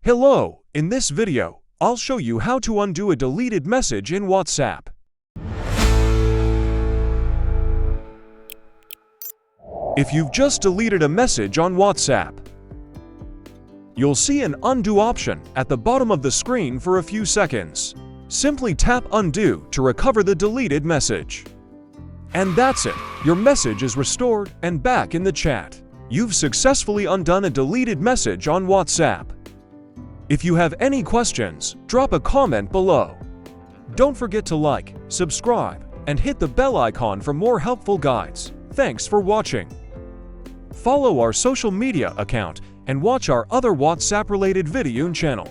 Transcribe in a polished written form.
Hello, in this video, I'll show you how to undo a deleted message in WhatsApp. If you've just deleted a message on WhatsApp, you'll see an undo option at the bottom of the screen for a few seconds. Simply tap undo to recover the deleted message. And that's it, your message is restored and back in the chat. You've successfully undone a deleted message on WhatsApp. If you have any questions, drop a comment below. Don't forget to like, subscribe, and hit the bell icon for more helpful guides. Thanks for watching. Follow our social media account and watch our other WhatsApp-related video channel.